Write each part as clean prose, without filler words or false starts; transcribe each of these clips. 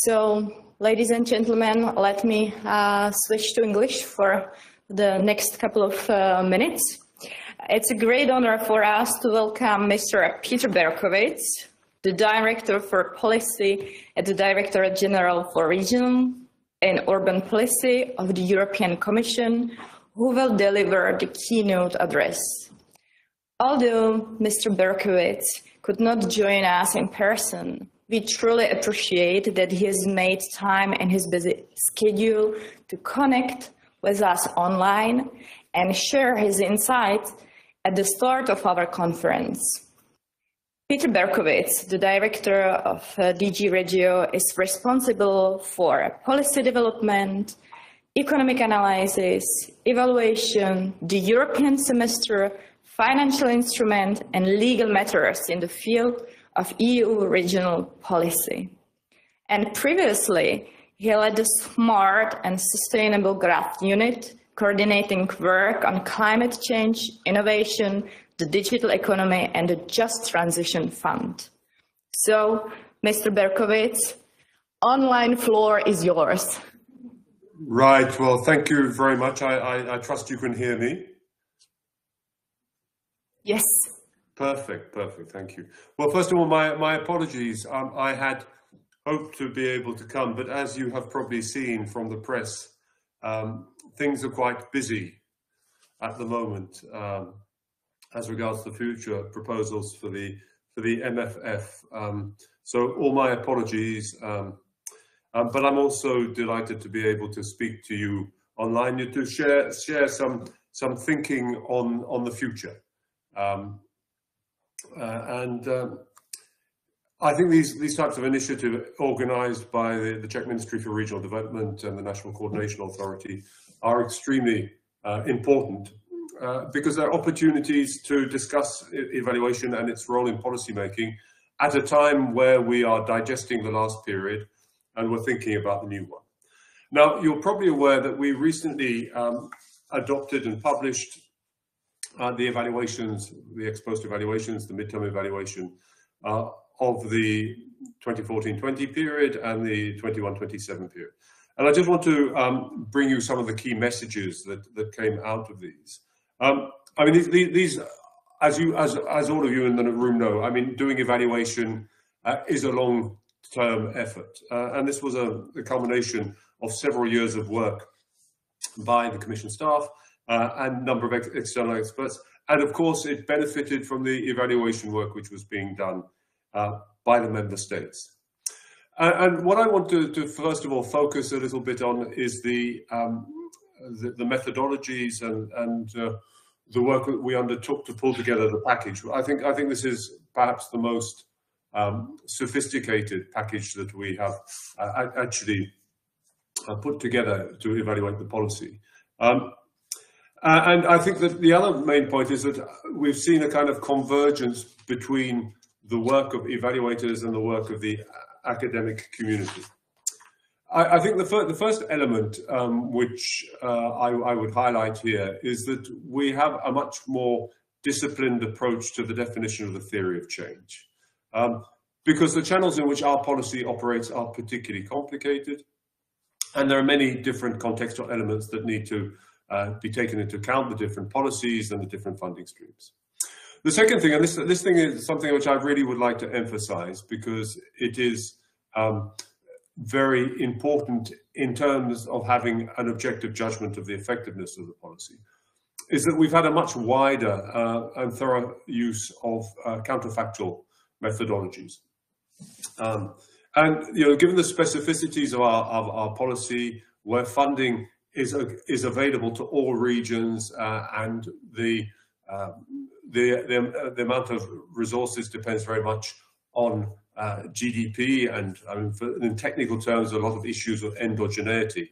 So, ladies and gentlemen, let me switch to English for the next couple of minutes. It's a great honor for us to welcome Mr. Peter Berkowitz, the Director for Policy at the Directorate General for Regional and Urban Policy of the European Commission, who will deliver the keynote address. Although Mr. Berkowitz could not join us in person, we truly appreciate that he has made time in his busy schedule to connect with us online and share his insights at the start of our conference. Peter Berkowitz, the director of DG REGIO, is responsible for policy development, economic analysis, evaluation, the European semester, financial instrument, and legal matters in the field of EU regional policy. And previously, he led the Smart and Sustainable Growth Unit, coordinating work on climate change, innovation, the digital economy, and the Just Transition Fund. So, Mr. Berkowitz, online floor is yours. Right, well, thank you very much. I trust you can hear me. Yes. Perfect, thank you. Well, first of all, my apologies. I had hoped to be able to come, but as you have probably seen from the press, things are quite busy at the moment as regards to the future proposals for the MFF. So all my apologies, but I'm also delighted to be able to speak to you online, to share some thinking on the future. I think these types of initiatives organised by the Czech Ministry for Regional Development and the National Coordination Authority are extremely important because they're opportunities to discuss evaluation and its role in policy making at a time where we are digesting the last period and we're thinking about the new one. Now, you're probably aware that we recently adopted and published the evaluations, the ex-post evaluations, the midterm evaluation of the 2014-20 period and the 21-27 period. And I just want to bring you some of the key messages that came out of these. I mean, these as all of you in the room know, I mean, doing evaluation is a long-term effort. And this was a culmination of several years of work by the Commission staff and a number of external experts. And of course, it benefited from the evaluation work which was being done by the member states. And what I want to first of all focus a little bit on is the methodologies and the work that we undertook to pull together the package. I think this is perhaps the most sophisticated package that we have actually put together to evaluate the policy. And I think that the other main point is that we've seen a kind of convergence between the work of evaluators and the work of the academic community. I think the first element which I would highlight here is that we have a much more disciplined approach to the definition of the theory of change. Because the channels in which our policy operates are particularly complicated, and there are many different contextual elements that need to be taken into account, the different policies and the different funding streams. The second thing, and this thing is something which I really would like to emphasize because it is very important in terms of having an objective judgment of the effectiveness of the policy, is that we've had a much wider and thorough use of counterfactual methodologies. And you know, given the specificities of our policy, where funding is available to all regions and the amount of resources depends very much on GDP and I mean, in technical terms, a lot of issues of endogeneity.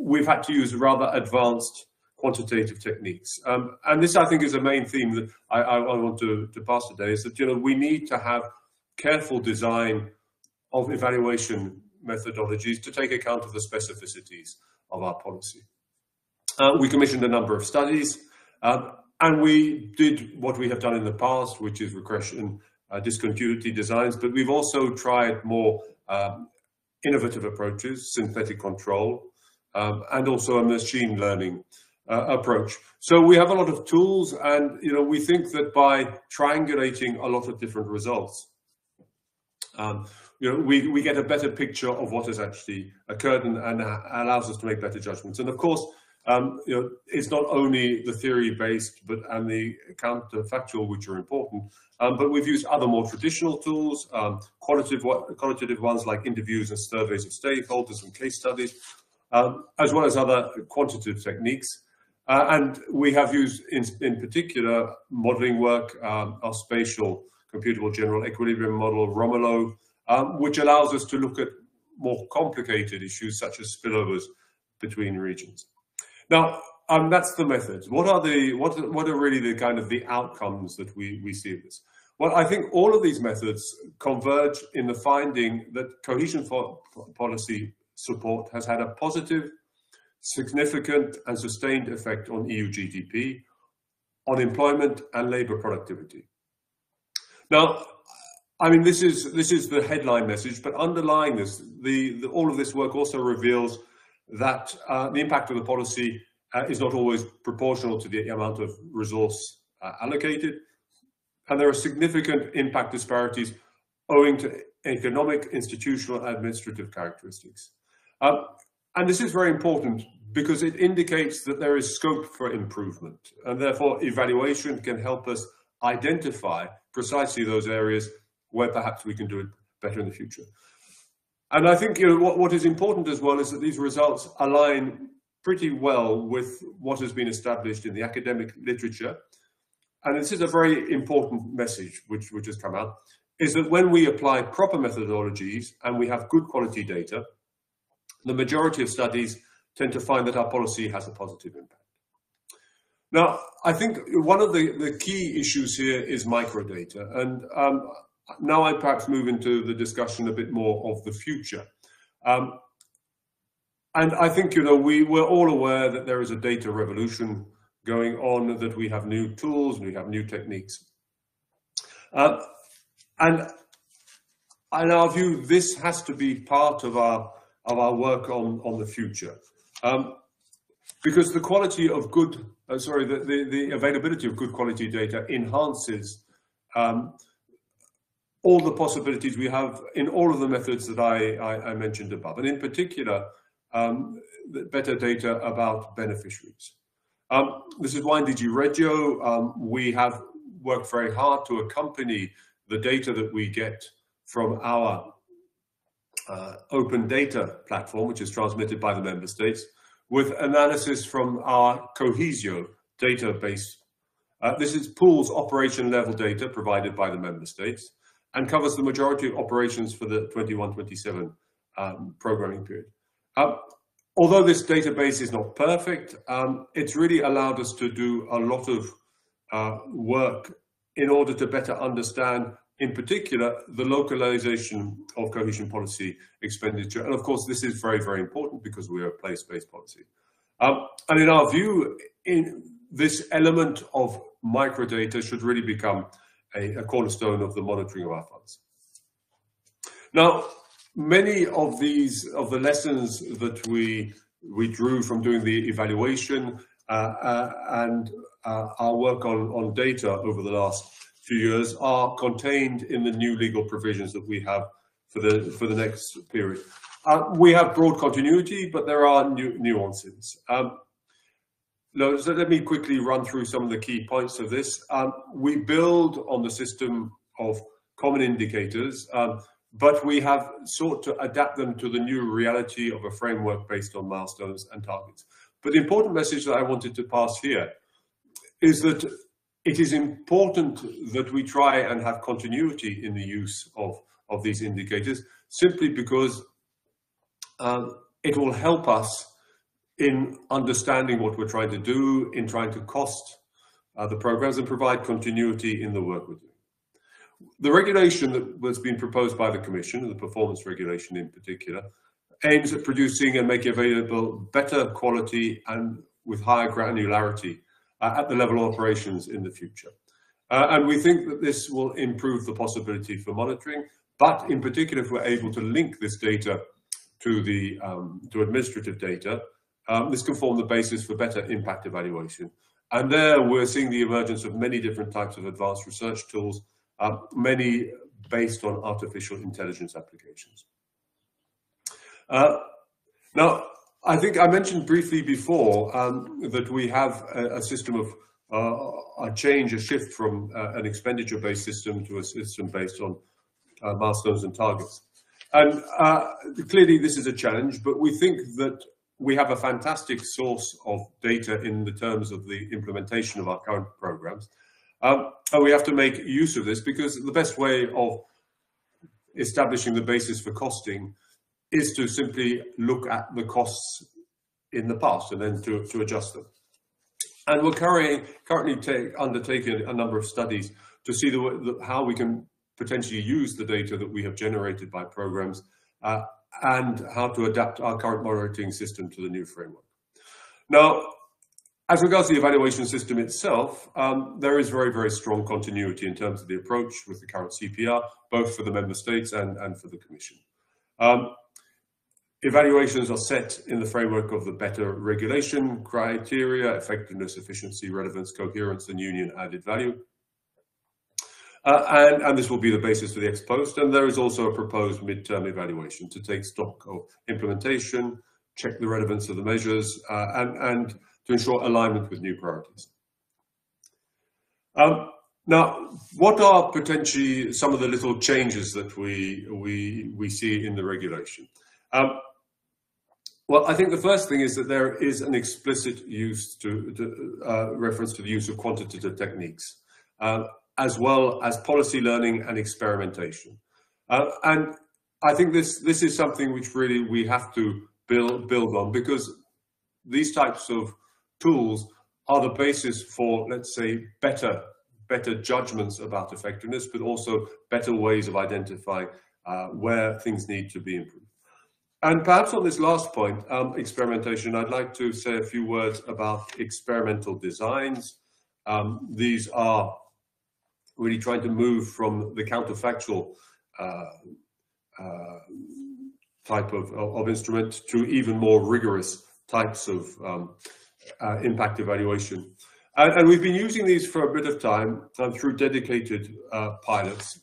We've had to use rather advanced quantitative techniques. And this, I think, is a main theme that I want to pass today, is that, you know, we need to have careful design of evaluation methodologies to take account of the specificities of our policy. We commissioned a number of studies, and we did what we have done in the past, which is regression, discontinuity designs, but we've also tried more innovative approaches, synthetic control, and also a machine learning approach. So we have a lot of tools, and we think that by triangulating a lot of different results, we get a better picture of what has actually occurred and allows us to make better judgments. And of course, it's not only the theory-based and the counterfactual which are important, but we've used other more traditional tools, qualitative ones like interviews and surveys of stakeholders and case studies, as well as other quantitative techniques. And we have used, in particular, modeling work, our spatial computable general equilibrium model, Romolo, which allows us to look at more complicated issues such as spillovers between regions. Now, that's the methods. What are really the kind of the outcomes that we see of this? Well, I think all of these methods converge in the finding that cohesion policy support has had a positive, significant and sustained effect on EU GDP, on employment and labour productivity. Now, I mean, this is the headline message, but underlying this, all of this work also reveals that the impact of the policy is not always proportional to the amount of resource allocated, and there are significant impact disparities owing to economic, institutional, and administrative characteristics. And this is very important because it indicates that there is scope for improvement, and therefore evaluation can help us identify precisely those areas where perhaps we can do it better in the future. And I think what is important as well is that these results align pretty well with what has been established in the academic literature. And this is a very important message which has come out, is that when we apply proper methodologies and we have good quality data, the majority of studies tend to find that our policy has a positive impact. Now, I think one of the key issues here is microdata. And now I perhaps move into the discussion a bit more of the future. And I think, we're all aware that there is a data revolution going on, that we have new tools, we have new techniques. And in our view, this has to be part of our work on the future. Because the quality of good, the availability of good quality data enhances all the possibilities we have in all of the methods that I mentioned above, and in particular, better data about beneficiaries. This is why in DG REGIO, we have worked very hard to accompany the data that we get from our open data platform, which is transmitted by the member states, with analysis from our Cohesio database. This is pools operation level data provided by the member states and covers the majority of operations for the 21-27 programming period. Although this database is not perfect, it's really allowed us to do a lot of work in order to better understand, in particular, the localization of cohesion policy expenditure. And of course, this is very, very important because we are a place-based policy. And in our view, this element of microdata should really become a cornerstone of the monitoring of our funds. Now, many of the lessons that we drew from doing the evaluation and our work on data over the last few years are contained in the new legal provisions that we have for the next period. We have broad continuity, but there are nuances. So let me quickly run through some of the key points of this. We build on the system of common indicators, but we have sought to adapt them to the new reality of a framework based on milestones and targets. But the important message that I wanted to pass here is that it is important that we try and have continuity in the use of these indicators, simply because it will help us in understanding what we're trying to do, in trying to cost the programs and provide continuity in the work we're doing. The regulation that was being proposed by the Commission, the performance regulation in particular, aims at producing and making available better quality and with higher granularity at the level of operations in the future. And we think that this will improve the possibility for monitoring, but in particular, if we're able to link this data to the to administrative data, this can form the basis for better impact evaluation. And there we're seeing the emergence of many different types of advanced research tools, many based on artificial intelligence applications. Now, I think I mentioned briefly before that we have a system of a shift from an expenditure-based system to a system based on milestones and targets. And clearly this is a challenge, but we think that we have a fantastic source of data in the terms of the implementation of our current programs. And we have to make use of this, because the best way of establishing the basis for costing is to simply look at the costs in the past and then to adjust them. And we're currently undertaking a number of studies to see how we can potentially use the data that we have generated by programs and how to adapt our current monitoring system to the new framework. Now, as regards to the evaluation system itself, there is very, very strong continuity in terms of the approach with the current CPR, both for the member states and for the Commission. Evaluations are set in the framework of the better regulation criteria: effectiveness, efficiency, relevance, coherence, and union added value. And this will be the basis for the ex post. And there is also a proposed midterm evaluation to take stock of implementation, check the relevance of the measures, and to ensure alignment with new priorities. Now, what are potentially some of the little changes that we see in the regulation? Well, I think the first thing is that there is an explicit reference to the use of quantitative techniques, as well as policy learning and experimentation. And I think this is something which really we have to build on, because these types of tools are the basis for, let's say, better judgments about effectiveness, but also better ways of identifying where things need to be improved. And perhaps on this last point, experimentation, I'd like to say a few words about experimental designs. These are really trying to move from the counterfactual type of instrument to even more rigorous types of impact evaluation. And we've been using these for a bit of time through dedicated pilots.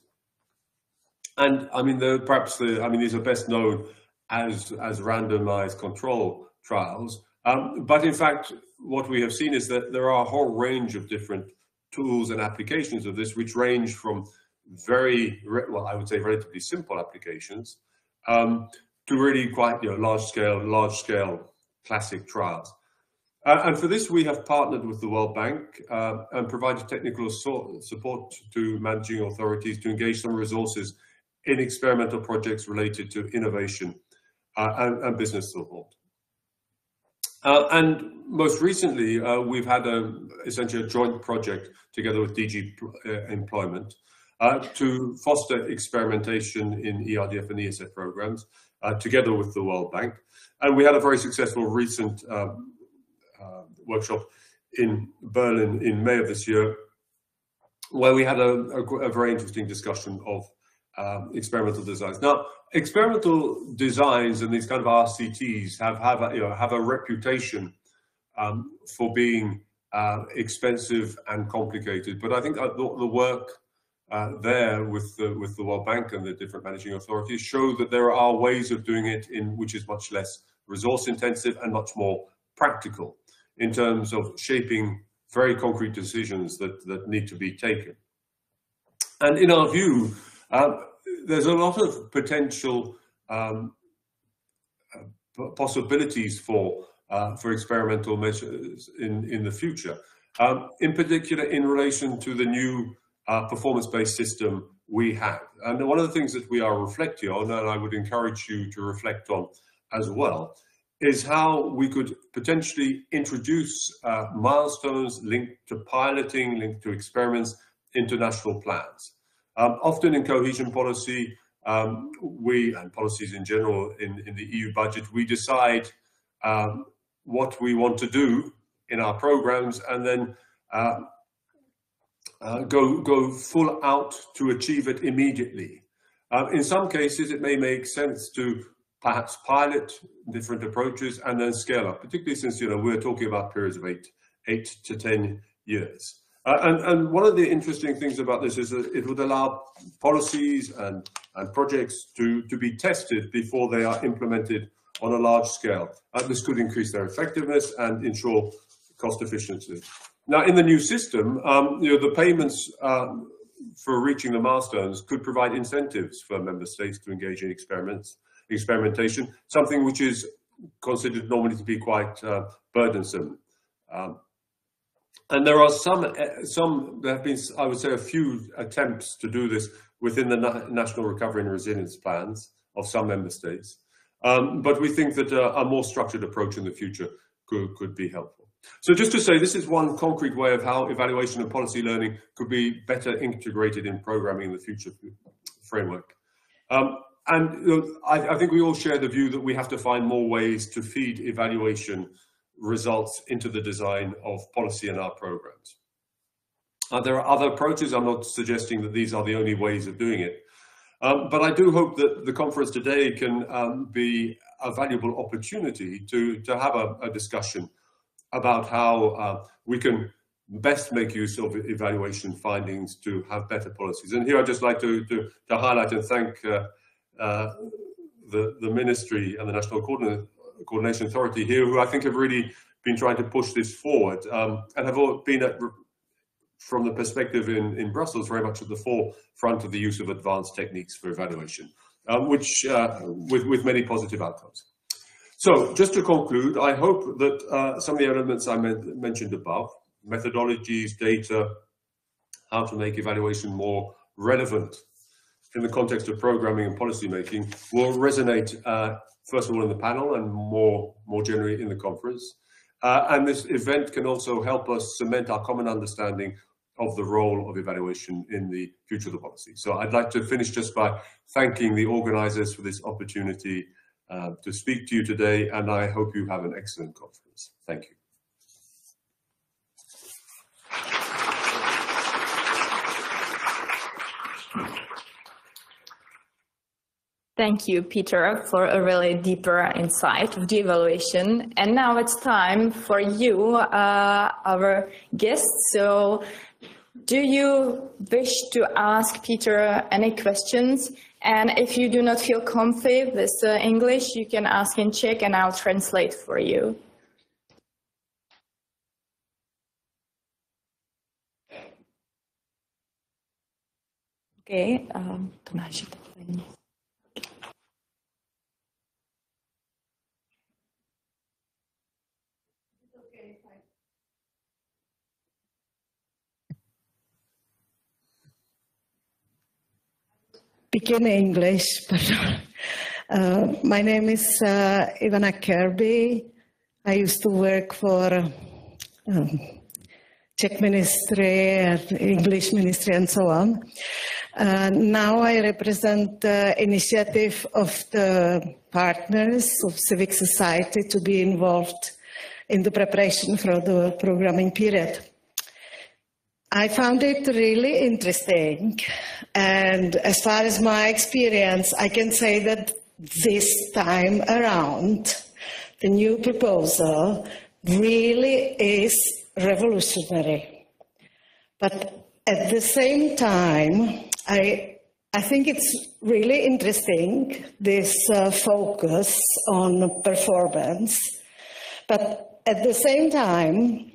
And I mean, these are best known as randomized control trials. But in fact, what we have seen is that there are a whole range of different tools and applications of this, which range from very, well, I would say relatively simple applications to really quite large scale classic trials. And for this, we have partnered with the World Bank and provided technical support to managing authorities to engage some resources in experimental projects related to innovation and business support. And most recently, we've had essentially a joint project together with DG Employment to foster experimentation in ERDF and ESF programs together with the World Bank. And we had a very successful recent workshop in Berlin in May of this year, where we had a very interesting discussion of experimental designs. Now, experimental designs and these kind of RCTs have a reputation for being expensive and complicated. But I think the work there with the World Bank and the different managing authorities show that there are ways of doing it which is much less resource intensive and much more practical in terms of shaping very concrete decisions that need to be taken. And in our view, there's a lot of potential possibilities for experimental measures in the future, in particular in relation to the new performance-based system we have. And one of the things that we are reflecting on, and I would encourage you to reflect on as well, is how we could potentially introduce milestones linked to piloting, linked to experiments into national plans. Often in cohesion policy, and policies in general in the EU budget, we decide what we want to do in our programs and then go full out to achieve it immediately. In some cases, it may make sense to perhaps pilot different approaches and then scale up, particularly since, you know, we're talking about periods of 8 to 10 years. And one of the interesting things about this is that it would allow policies and projects to be tested before they are implemented on a large scale. This could increase their effectiveness and ensure cost efficiency. Now, in the new system, you know, the payments for reaching the milestones could provide incentives for member states to engage in experimentation, something which is considered normally to be quite burdensome. And there are there have been, I would say, a few attempts to do this within the national recovery and resilience plans of some member states. But we think that a more structured approach in the future could be helpful. So just to say, this is one concrete way of how evaluation and policy learning could be better integrated in programming in the future framework. And you know, I think we all share the view that we have to find more ways to feed evaluation results into the design of policy in our programs. There are other approaches. I'm not suggesting that these are the only ways of doing it. But I do hope that the conference today can be a valuable opportunity to have a discussion about how we can best make use of evaluation findings to have better policies. And here I'd just like to highlight and thank the Ministry and the National Coordination Authority here, who I think have really been trying to push this forward and have all been from the perspective in Brussels, very much at the forefront of the use of advanced techniques for evaluation, which with many positive outcomes. So just to conclude, I hope that some of the elements I mentioned above, methodologies, data, how to make evaluation more relevant in the context of programming and policy making, will resonate first of all in the panel and more generally in the conference. And this event can also help us cement our common understanding of the role of evaluation in the future of the policy. So I'd like to finish just by thanking the organizers for this opportunity to speak to you today, and I hope you have an excellent conference. Thank you. Thank you, Peter, for a really deeper insight of the evaluation. And now it's time for you, our guests. So do you wish to ask Peter any questions? And if you do not feel comfy with English, you can ask in Czech and I'll translate for you. Okay, Speak in English, but my name is Ivana Kirby. I used to work for Czech Ministry and English Ministry and so on. Now I represent the initiative of the partners of civic society to be involved in the preparation for the programming period. I found it really interesting, and as far as my experience, I can say that this time around, the new proposal really is revolutionary. But at the same time, I think it's really interesting, this focus on performance. But at the same time,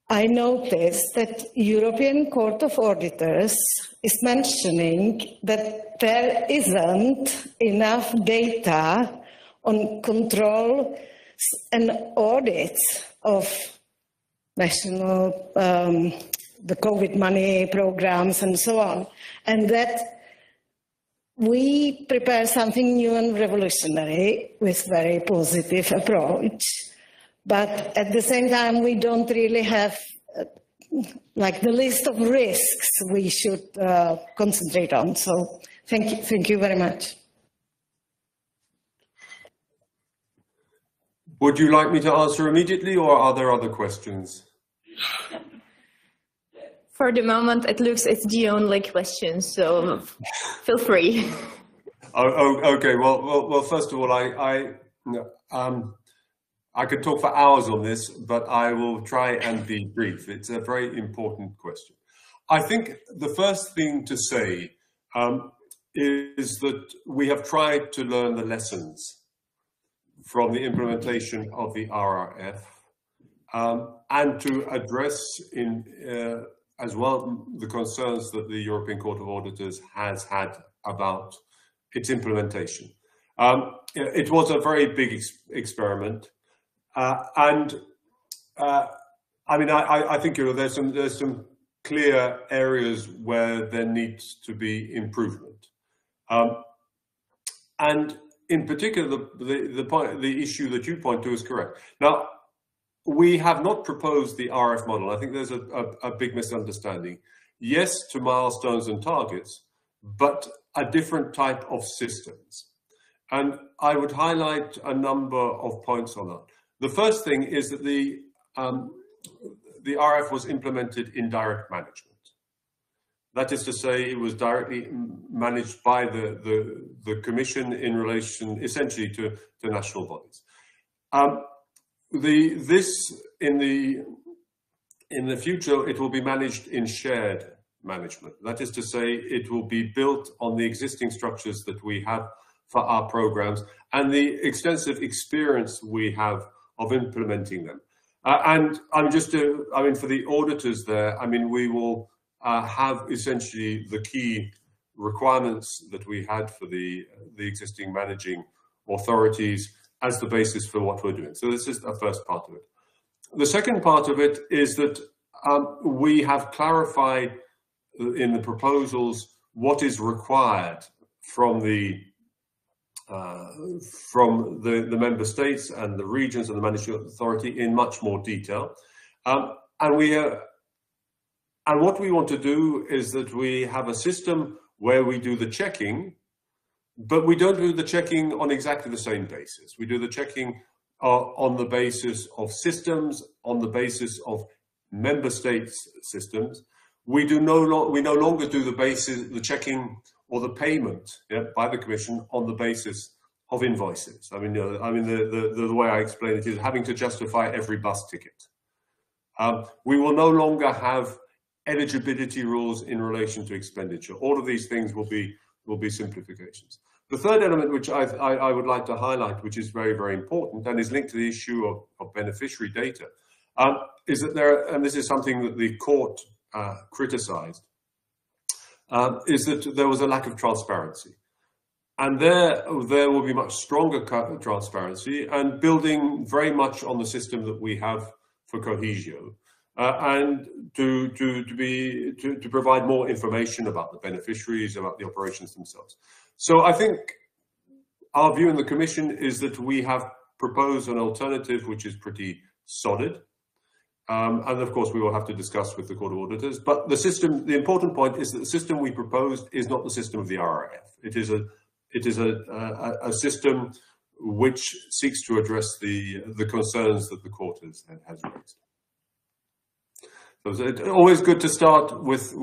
I noticed that European Court of Auditors is mentioning that there isn't enough data on control and audits of national, the COVID money programs and so on, and that we prepare something new and revolutionary with very positive approach. But at the same time, we don't really have like the list of risks we should concentrate on. So thank you very much. Would you like me to answer immediately, or are there other questions? For the moment, it looks it's the only question, so feel free. Okay. Well. First of all, I could talk for hours on this, but I will try and be brief. It's a very important question. I think the first thing to say is that we have tried to learn the lessons from the implementation of the RRF and to address as well the concerns that the European Court of Auditors has had about its implementation. It was a very big experiment, and I mean, I think there's some clear areas where there needs to be improvement, and in particular, the issue that you point to is correct. Now, we have not proposed the RF model. I think there's a big misunderstanding. Yes to milestones and targets, but a different type of systems. And I would highlight a number of points on that. The first thing is that the RF was implemented in direct management. That is to say, it was directly managed by the Commission in relation, essentially, to national bodies. In the future, it will be managed in shared management. That is to say, it will be built on the existing structures that we have for our programs and the extensive experience we have of implementing them. And for the auditors there, I mean, we will have essentially the key requirements that we had for the existing managing authorities as the basis for what we're doing. So this is the first part of it. The second part of it is that we have clarified in the proposals what is required from the member states and the regions and the managing authority in much more detail. And what we want to do is that we have a system where we do the checking, but we don't do the checking on exactly the same basis. We do the checking on the basis of systems, on the basis of member states' systems. We no longer do the checking or the payment by the Commission on the basis of invoices. I mean, the way I explain it is having to justify every bus ticket. We will no longer have eligibility rules in relation to expenditure. All of these things will be simplifications. The third element, which I would like to highlight, which is very, very important and is linked to the issue of beneficiary data, is that and this is something that the court criticized, is that there was a lack of transparency. And there will be much stronger transparency and building very much on the system that we have for Cohesio, and to provide more information about the beneficiaries, about the operations themselves. So I think our view in the Commission is that we have proposed an alternative which is pretty solid. And of course, we will have to discuss with the Court of Auditors. But the system, the important point is that the system we proposed is not the system of the RRF. It is a system which seeks to address the concerns that the Court has raised. So it's always good to start with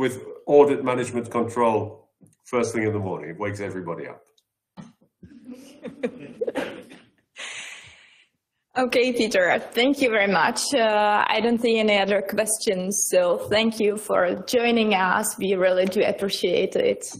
audit management control first thing in the morning. It wakes everybody up. Okay, Peter, thank you very much. I don't see any other questions, so thank you for joining us. We really do appreciate it.